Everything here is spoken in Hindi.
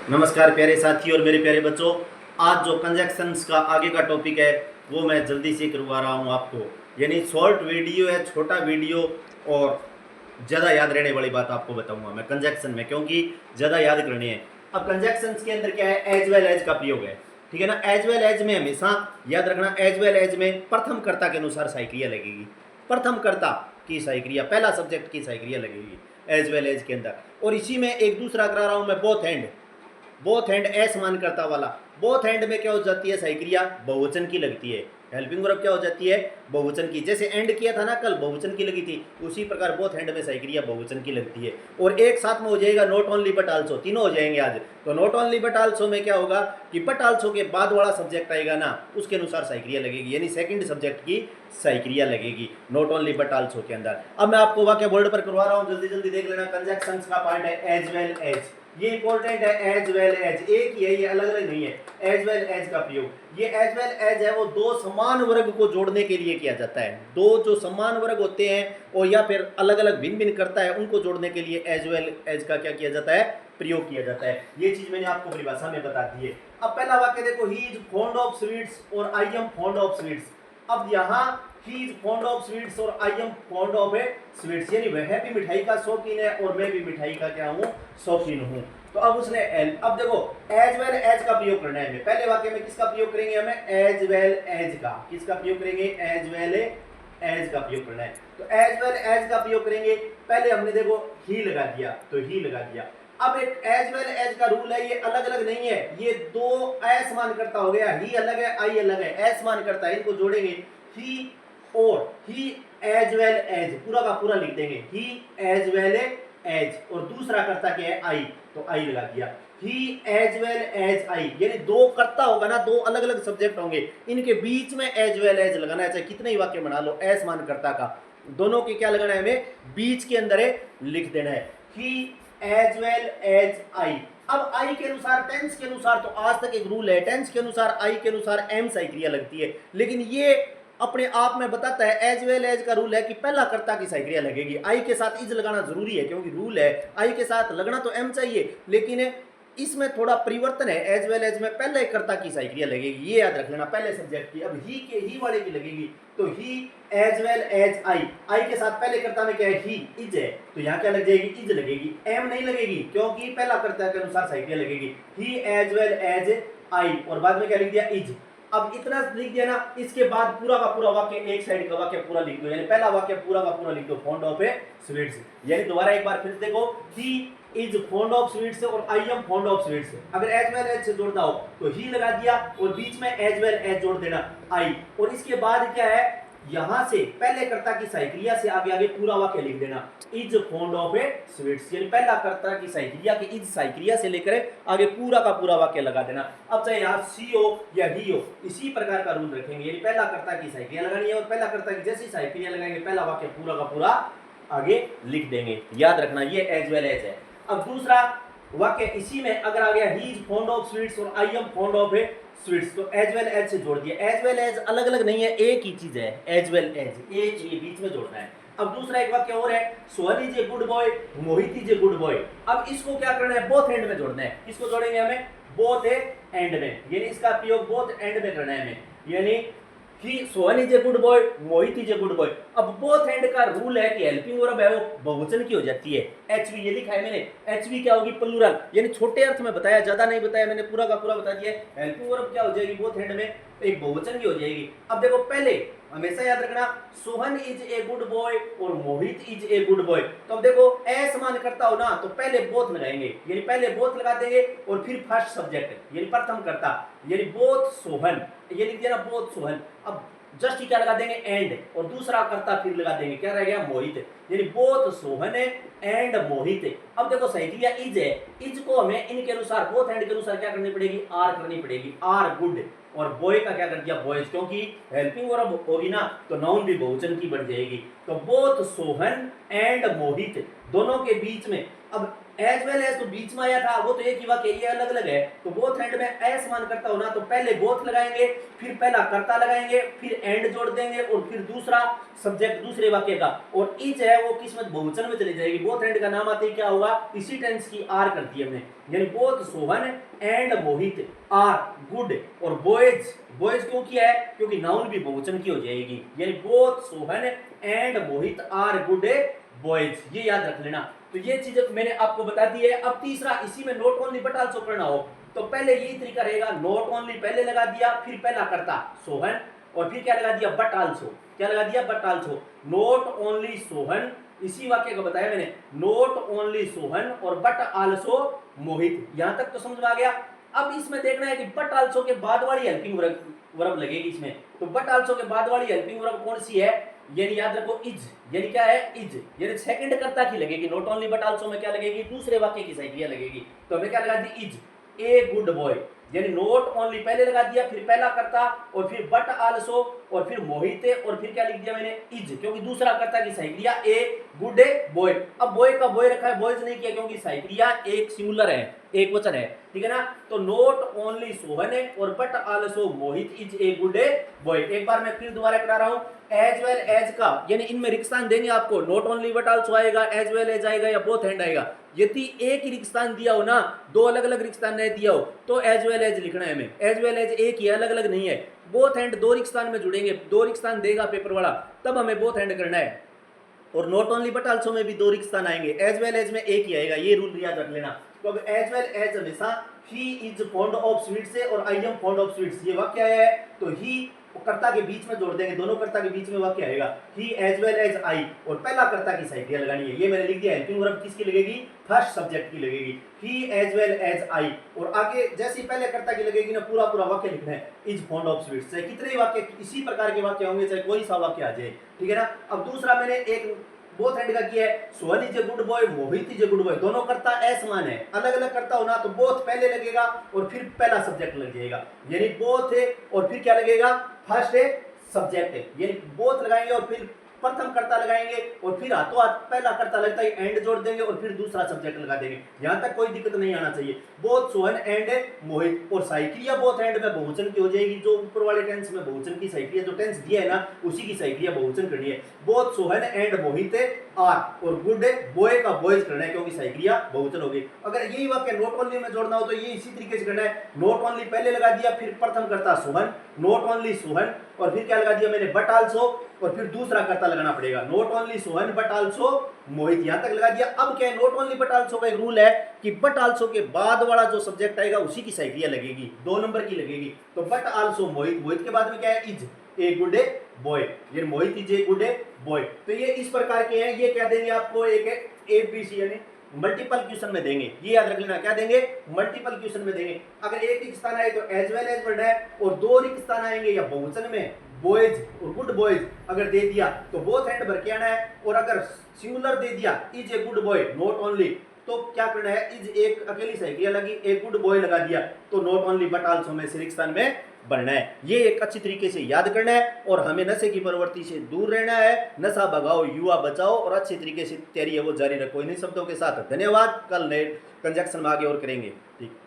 नमस्कार प्यारे साथी और मेरे प्यारे बच्चों। आज जो कंजक्शंस का आगे का टॉपिक है वो मैं जल्दी से करवा रहा हूँ आपको। यानी शॉर्ट वीडियो है, छोटा वीडियो और ज़्यादा याद रहने वाली बात आपको बताऊंगा मैं कंजक्शन में, क्योंकि ज़्यादा याद करनी है। अब कंजक्शंस के अंदर क्या है, एज वेल एज का प्रयोग है, ठीक है ना। एज वेल एज में हमेशा याद रखना, एज वेल एज में प्रथम कर्ता के अनुसार सहायक्रिया लगेगी। प्रथम कर्ता की सहायक्रिया, पहला सब्जेक्ट की सहायक्रिया लगेगी एज वेल एज के अंदर। और इसी में एक दूसरा करा रहा हूँ मैं, बोथ एंड। बोथ हैंड असमानकर्ता वाला। बोथ हैंड में क्या हो जाती है, सही बहुवचन की लगती है। हेल्पिंग वर्ब क्या हो जाती है, बहुवचन की। जैसे एंड किया था ना कल, बहुवचन की लगी थी, उसी प्रकार बोथ हैंड में सही बहुवचन की लगती है। और एक साथ में हो जाएगा नॉट ओनली बट आल्सो, तीनों हो जाएंगे आज। तो नॉट ओनली बट आल्सो में क्या होगा कि बट आल्सो के बाद वाला सब्जेक्ट आएगा ना, उसके अनुसार सही लगेगी, यानी सेकंड सब्जेक्ट की सही लगेगी नॉट ओनली बट आल्सो के अंदर। अब मैं आपको वाक्य बोर्ड पर करवा रहा हूँ, जल्दी जल्दी देख लेना। कंजक्शंस का पार्ट है एज वेल एज, ये इंपॉर्टेंट है। एज वेल एज एक ही है, ये अलग अलग नहीं है। एज वेल एज का प्रयोग, ये एज वेल एज है वो दो समान वर्ग को जोड़ने के लिए किया जाता है। दो जो समान वर्ग होते हैं और या फिर अलग अलग भिन्न भिन्न करता है, उनको जोड़ने के लिए एज वेल एज का क्या किया जाता है, प्रयोग किया जाता है। ये चीज मैंने आपको परिभाषा में बता दी है। अब पहला वाक्य देखो, he is fond of sweets और I am fond of sweets. अब यहाँ he is fond of sweets और I am fond of sweets, यानी वह भी मिठाई का शौकीन है और मैं भी मिठाई का क्या हूँ, शौकीन हूँ। तो अब उसने अब देखो एज वेल एज का प्रयोग करना है हमें। पहले वाक्य में किसका प्रयोग करेंगे हमें, एज वेल एज का। किसका प्रयोग करेंगे, एज वेल एज का प्रयोग करना है। तो एज वेल एज का प्रयोग करेंगे। पहले हमने देखो ही लगा दिया, तो ही लगा दिया। अब एक एज वेल एज का रूल है, ये अलग अलग नहीं है, ये दो असमान करता हो गया। ही अलग है, आई अलग है, असमान करता है, इनको जोड़ेंगे। ही और ही एज वेल एज, पूरा का पूरा लिख देंगे, ही एज वेल एज। और दूसरा करता क्या है, आई, तो आई लगा दिया। ही एज वेल एज आई, यानी दो करता होगा ना, दो अलग अलग सब्जेक्ट होंगे, इनके बीच में एज वेल एज लगाना है, चाहे कितने ही वाक्य बना लो। असमान करता का दोनों के क्या लगाना है, हमें बीच के अंदर है लिख देना है, ही एज वेल एज आई। अब आई के अनुसार, टेंस के अनुसार, तो आज तक एक रूल है, टेंस के अनुसार आई के अनुसार एम सही क्रिया लगती है। लेकिन ये अपने आप में बताता है, एज वेल एज का रूल है कि पहला कर्ता की सही क्रिया लगेगी। आई के साथ इज लगाना जरूरी है, क्योंकि रूल है आई के साथ लगना तो एम चाहिए, लेकिन इसमें थोड़ा परिवर्तन है। एज वेल एज में पहले कर्ता की सही क्रिया लगेगी, ये याद रख लेना, पहले सब्जेक्ट की। अब ही के ही वाले की लगेगी, तो ही एज वेल एज आई। आई के साथ पहले कर्ता में क्या है, ही, इज है, तो यहाँ क्या लग जाएगी, इज लगेगी, एम नहीं लगेगी, क्योंकि पहला कर्ता के अनुसार सही क्रिया लगेगी। ही एज वेल एज आई, और बाद में क्या लिख दिया, इज। अब इतना लिख दिया ना, इसके बाद पूरा का पूरा वाक्य, एक साइड का वाक्य पूरा लिख दो, यानी पहला वाक्य पूरा का पूरा लिख दो, फॉन्ड ऑफ स्वीट्स। यानी दोबारा एक बार फिर देखो, he is fond of sweets और I am fond of sweets. अगर एज वेल एज से जोड़ना हो तो ही लगा दिया और बीच में एज वेल एज जोड़ देना, आई। और इसके बाद क्या है, यहां से पहले कर्ता की सही क्रिया से आगे आगे पूरा वाक्य लिख देना, इज फॉन्ड ऑफ स्वीट्स, यानी पहला कर्ता की सही क्रिया के इज सही क्रिया से लेकर आगे पूरा का पूरा वाक्य लगा देना। अब चाहे यहाँ सी हो या ही हो, इसी प्रकार का रूल रखेंगे, यानी पहला कर्ता की सही क्रिया लगानी है और पहला कर्ता की जैसी सही क्रिया लगाएंगे, पहला वाक्य पूरा का पूरा आगे लिख देंगे। याद रखना, ये एज वेल एज है। अब दूसरा वाक्य इसी में अगर आ गया, he is fond of sweets और I am fond of sweets, तो एज वेल एज से जोड़ दिया। एज वेल एज अलग अलग नहीं है, एक ही चीज है, एज वेल एज एक ही बीच में जोड़ना है। अब दूसरा एक वाक्य और है, Sohan is a good boy, Mohit is a good boy. अब इसको क्या करना है, बोथ एंड में जोड़ना है। इसको जोड़ेंगे हमें बोथ एंड में, यानी इसका प्रयोग बोथ एंड में करना है हमें, यानी कि Sohan is a good boy, Mohit is a good boy. अब बोथ एंड का रूल है कि हेल्पिंग वर्ब है वो बहुवचन की हो जाती है। एचवी ये लिखा है मैंने, एचवी क्या होगी, प्लूरल, यानी छोटे अर्थ में बताया, ज्यादा नहीं बताया मैंने, पूरा का पूरा बता दिया। हेल्पिंग वर्ब क्या हो जाएगी, बोथ एंड में एक बहुवचन की हो जाएगी। अब देखो पहले हमेशा याद रखना, Sohan is a good boy और मोहित इज ए गुड बॉय। तो अब देखो असमान करता हो ना, तो पहले बोथ लगाएंगे, यानी पहले बोथ लगा देंगे और फिर फर्स्ट सब्जेक्ट यानी प्रथम करता, यानी बोथ सोहन, ये लिख दिया ना, बोथ सोहन। अब जस्ट क्या लगा देंगे, एंड, और दूसरा करता फिर लगा देंगे, क्या रह गया, मोहित, यानी बोथ सोहन एंड मोहित। अब देखो सही क्रिया इज है, इज को हमें इनके अनुसार, बोथ एंड के अनुसार क्या करनी पड़ेगी, आर करनी पड़ेगी, आर गुड। और बॉय का क्या कर दिया, बॉयज, क्योंकि हेल्पिंग वर्ब होगी ना तो नाउन भी बहुवचन की बन जाएगी। तो बोथ सोहन एंड मोहित, दोनों के बीच में। अब एज वेल एज तो बीच में आया था, वो तो एक ही वाक्य, ये अलग अलग है। तो बोथ एंड में असमान करता होना, तो पहले बोथ लगाएंगे, फिर पहला कर्ता लगाएंगे, फिर एंड जोड़ देंगे और फिर दूसरा सब्जेक्ट दूसरे वाक्य का। और ईच है वो किस्मत बहुवचन में चली जाएगी। बोथ एंड का नाम आते ही क्या होगा, इसी टेंस की आर कर दी हमने, यानी both Sohan and Mohit are good. और बॉयज, बॉयज क्यों किया है, क्योंकि नाउन भी बहुवचन की हो जाएगी, यानी both Sohan and Mohit are good boys, ये याद रख लेना। तो ये चीज मैंने आपको बता दी है। अब तीसरा, इसी में नॉट ओनली बट आल्सो करना हो तो पहले यही तरीका रहेगा, नॉट ओनली पहले लगा दिया, फिर पहला करता सोहन, और फिर क्या लगा दिया, बट आल्सो, क्या लगा दिया, but also. Not only Sohan, इसी वाक्य को बताया मैंने, नॉट ओनली सोहन और बट आल्सो मोहित। यहां तक तो समझ में आ गया। अब इसमें देखना है कि बट आल्सो के बाद वाली हेल्पिंग वर्ब लगेगी इसमें। तो बट आल्सो के बाद वाली हेल्पिंग वर्ब कौन सी है, यानी याद रखो इज, यानी क्या है, इज, यानी सेकंड कर्ता की लगेगी। नॉट ओनली बट आल्सो में क्या लगेगी, दूसरे वाक्य की साइड लगेगी। तो हमें क्या लगा दी, इज ए गुड बॉय, यानी नॉट ओनली पहले लगा दिया, फिर पहला कर्ता और फिर बट आल्सो और फिर मोहित और फिर क्या लिख दिया मैंने, इज, क्योंकि दूसरा कर्ता की साइक्रिया ए गुड बॉय। अब बॉय का बॉय रखा है, बॉयज नहीं किया क्योंकि साइक्रिया एक सिंगुलर है, एक वचन है, ठीक है ना। तो नॉट ओनली सोहन है और but also Mohit is a good boy. एक बार मैं फिर दोबारा करा रहा हूं, एज वेल एज का, यानी इनमें रिक्तान देंगे आपको, नॉट ओनली बट आल्सो आएगा, एज वेल एज आएगा या बोथ हैंड आएगा। यदि एक ही रिक्तान दिया हो ना, दो अलग अलग रिक्तान नहीं दिया हो, तो एज वेल एज लिखना है हमें। एज वेल एज एक ही, अलग अलग नहीं है। बोथ हैंड दो रिक्तान में जुड़ेंगे, दो रिक्तान देगा पेपर वाला, तब हमें बोथ हैंड करना है। और नॉट ओनली बट आल्सो में भी दो रिक्तान आएंगे, एज वेल एज में एक ही आएगा, ये रूल याद रख लेना। तो अब एज वेल एज हमेशा ही इज फॉन्ड ऑफ स्वीट्स है और I am fond of sweets, ये वाक्य है, तो ही कर्ता के बीच में जोड़ देंगे, दोनों कर्ता के बीच में वाक्य आएगा, ही एज वेल एज आई, और पहला कर्ता की साइड लगानी है। ये मैंने लिख दिया, हेल्पिंग वर्ब किसकी लगेगी, फर्स्ट सब्जेक्ट की लगेगी, ही एज वेल एज आई। और आगे जैसे पहले कर्ता की लगेगी ना, पूरा पूरा वाक्य लिखना है, इज फॉन्ड ऑफ स्वीट्स। चाहे कितने वाक्य, इसी प्रकार के वाक्य होंगे, चाहे कोई सा वाक्य आ जाए, ठीक है ना। अब दूसरा मैंने एक बोथ हैंड का किया है, Sohan is a good boy, Mohit is a good boy, दोनों कर्ता असमान है, अलग अलग कर्ता होना, तो बोथ पहले लगेगा और फिर पहला सब्जेक्ट लग जाएगा, यानी बोथ है और फिर क्या लगेगा, फर्स्ट है सब्जेक्ट है, यानी बोथ लगाएंगे और फिर प्रथम कर्ता लगाएंगे और फिर हाथों हाथ पहला कर्ता लगता है, एंड जोड़ देंगे और फिर दूसरा सब्जेक्ट लगा देंगे। यहां तक कोई दिक्कत नहीं आना चाहिए। बोथ सोहन एंड मोहित, और साइक्रिया बोथ एंड में बहुवचन की हो जाएगी, जो ऊपर वाले टेंस में बहुवचन की साइक्रिया, जो टेंस दिया है ना, उसी की साइक्रिया बहुवचन करनी है। Both Sohan and Mohit are, और गुड बॉय का बॉयज करना है क्योंकि साइक्रिया बहुवचन हो गई। अगर यही वाक्य नॉट ओनली में जोड़ना हो तो ये इसी तरीके से करना है, नॉट ओनली पहले लगा दिया, फिर प्रथम कर्ता सोहन, नॉट ओनली सोहन और फिर क्या लगा दिया मैंने, बट आल्सो, और फिर दूसरा कर्ता लगाना पड़ेगा, not only Sohan but also Mohit, यहां तक लगा दिया। अब क्या है, नॉट ओनली बट आल्सो का एक रूल है कि बट आल्सो के बाद वाला जो सब्जेक्ट आएगा उसी की साइक्रिया लगेगी, 2 नंबर की लगेगी। तो बट आल्सो मोहित, मोहित के बाद में क्या है, इज ए गुड बॉय, ये मोहित इज ए गुड बॉय। तो ये इस प्रकार के हैं, ये क्या देंगे आपको, एक एबीसी यानी मल्टीपल क्वेश्चन में देंगे, ये याद रख लेना, क्या देंगे, मल्टीपल क्वेश्चन में देंगे। अगर एक रिक्त स्थान आए तो एज वेल एज वर्ड है, और दो रिक्त स्थान आएंगे या बहुवचन में बॉयज और गुड बॉयज अगर दे दिया तो बोथ हैंड भर के आना है, और अगर सिंगुलर दे दिया is a good boy not only, तो क्या करना है, इज एक अकेली साइक्रिया लगी, एक गुड बॉय लगा दिया, तो नॉट ओनली बट आल्सो में से रिक्त स्थान में बनना है। ये एक अच्छी तरीके से याद करना है, और हमें नशे की प्रवृत्ति से दूर रहना है। नशा भगाओ, युवा बचाओ, और अच्छी तरीके से तैयारी है वो जारी रखो। इन्हीं शब्दों के साथ धन्यवाद। कल नए कंजक्शन में आगे और करेंगे। ठीक।